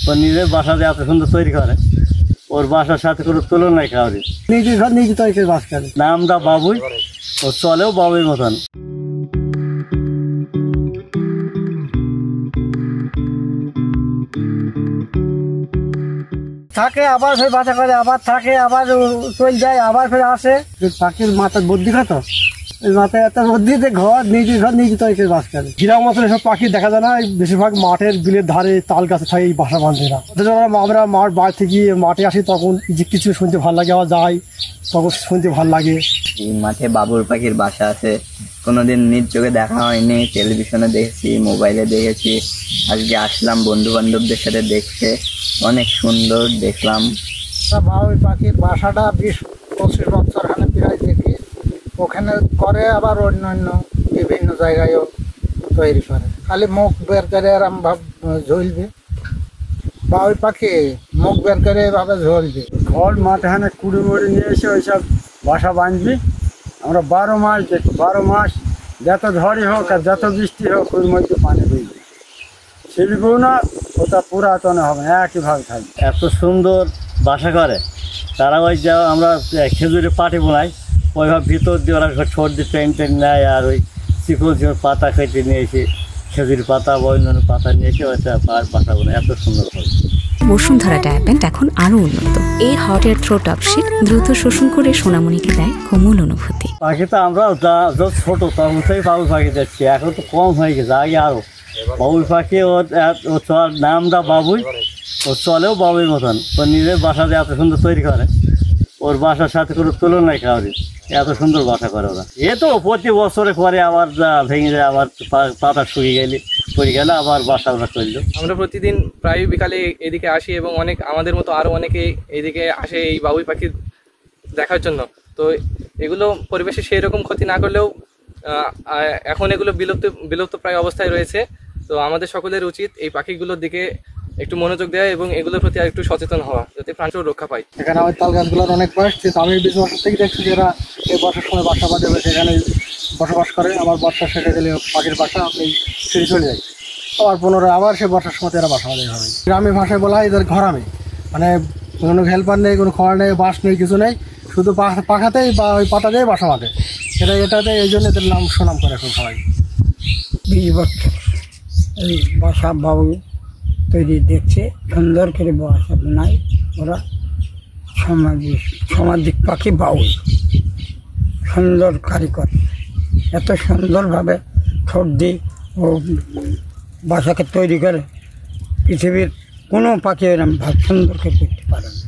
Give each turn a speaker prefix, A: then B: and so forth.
A: ও নিজের বাসাতে এত সুন্দর তৈরি করে, ওর বাসার সাথে কোনো তুলনায় কাউরি।
B: নিজের ঘর নিজে তৈরি করে বাস করে।
A: নামটা বাবুই, ও চলেও বাবুর মতন।
B: থাকে আবার ফের বাসা করে, আবার থাকে, আবার চলে যায়, আবার ফের আসে। পাখির মাথার বুদ্ধি খাতো, ওই মাথায় একটা বুদ্ধিতে ঘর নিজে তৈরি করে বাস করে।
C: গ্রাম অঞ্চলে সব পাখি দেখা যায় না, বেশিরভাগ মাঠের বিলের ধারে তাল গাছে থাকে এই বাসা বাঁধে না। আমরা মাঠ বাড়ি থেকে মাঠে আসি, তখন যে কিছু শুনতে ভালো লাগে, আবার যাই তখন শুনতে ভালো লাগে।
D: এই মাঠে বাবুর পাখির বাসা আছে, কোনোদিন নিজ চোখে দেখা হয়নি, টেলিভিশনে দেখেছি, মোবাইলে দেখেছি। আজকে আসলাম বন্ধু বান্ধবদের সাথে দেখতে, অনেক সুন্দর দেখলাম।
B: বাবুই পাখির বাসাটা 20-25 বছর খানে প্রায় দেখি, ওখানে করে আবার অন্যান্য বিভিন্ন জায়গায়ও তৈরি করে। খালি মুখ বের করে এরম ভাব ঝুলবে, বাবুই পাখি মুখ বের করে এভাবে ঝুলবে। ঘর মাথাখানে কুড়ি মুড়ি নিয়ে এসে ওইসব বাসা বাঁধবি। আমরা 12 মাস দেখি, 12 মাস যত ঝড়ই হোক আর যত বৃষ্টি হোক ওর মধ্যে পানি বুঝবে, শিলবও না, ওটা পুরাতন হবে না, একইভাবে থাকবে।
A: এত সুন্দর বাসা করে তারা। ওই যে আমরা খেজুরের পাটি বোনাই, ওইভাবে ভিতর দিয়ে ওরা ছোট দিয়ে টেন নেয়, আর ওই চিকন পাতা কেটে নিয়ে এসে খেজুর পাতা বা অন্যান্য পাতা নিয়ে এসে ওইটা বাসা বোনায়। এত সুন্দর হয়।
E: বসুন্ধরা ট্যাপেন্ট এখন আরো উন্নত। এই হট এয়ার থ্রো টপশিট দ্রুত শোষণ করে সোনামণিকে দেয় কোমল অনুভূতি।
A: পাখি তো আমরা যত ছোট তখন থেকে বাবুই পাখি দেখছি, এখন তো কম হয়ে গেছে, আগে আরো। বাবুই পাখি ওর নামটা বাবুই, ও চলেও বাবুর মতন। ও নিজের বাসাতে এত সুন্দর তৈরি করে, ওর বাসার সাথে কোনো তুলনায় কাউরি। এত সুন্দর বাসা করে ওরা। এ তো প্রতি বছরে করে, আবার ভেঙে যায়, আবার পাতা শুকিয়ে গেলে পড়ে গেলে আবার বাসা ওরা করলো।
F: আমরা প্রতিদিন প্রায় বিকালে এদিকে আসি এবং আমাদের মতো আরও অনেকে এইদিকে আসে এই বাবুই পাখি দেখার জন্য। তো এগুলো পরিবেশে সেই রকম ক্ষতি না করলেও এখন এগুলো বিলুপ্ত প্রায় অবস্থায় রয়েছে। তো আমাদের সকলের উচিত এই পাখিগুলোর দিকে একটু মনোযোগ দেওয়া এবং এগুলোর প্রতি আর একটু সচেতন হওয়া, যাতে প্রাণীও রক্ষা পায়।
C: এখানে আমার তাল গাছগুলোর অনেক বয়স, আমি 20 বছর থেকে দেখছি যারা এই বর্ষার সময় বাসা বাঁধে সেখানে বসবাস করে। আবার বর্ষা শেষে গেলে পাখির বাসা আপনি ছেড়ে চলে যায়, আবার পুনরায় আবার সে বর্ষার সময় এরা বাসা বাঁধে হবে। গ্রামে ভাষায় বলা হয় এদের ঘরামে, মানে কোনো হেল্পার নেই, কোনো খাওয়ার নেই, বাঁশ নেই, কিছু নেই, শুধু পাখাতেই বা ওই পাতা দিয়ে বাসা বাঁধে। এটাতে এই জন্য এদের নাম সুনাম করে এখন সবাই।
B: 20 বছর এই বাসা বাবুই তৈরি দেখছে, সুন্দর করে বাসা বানায় ওরা। সামাজিক পাখি বাবুই সুন্দর কারিগর, এত সুন্দরভাবে ঠোঁট দিয়ে ও বাসাকে তৈরি করে, পৃথিবীর কোনো পাখি এরকম ভাব সুন্দর করে করতে পারে না।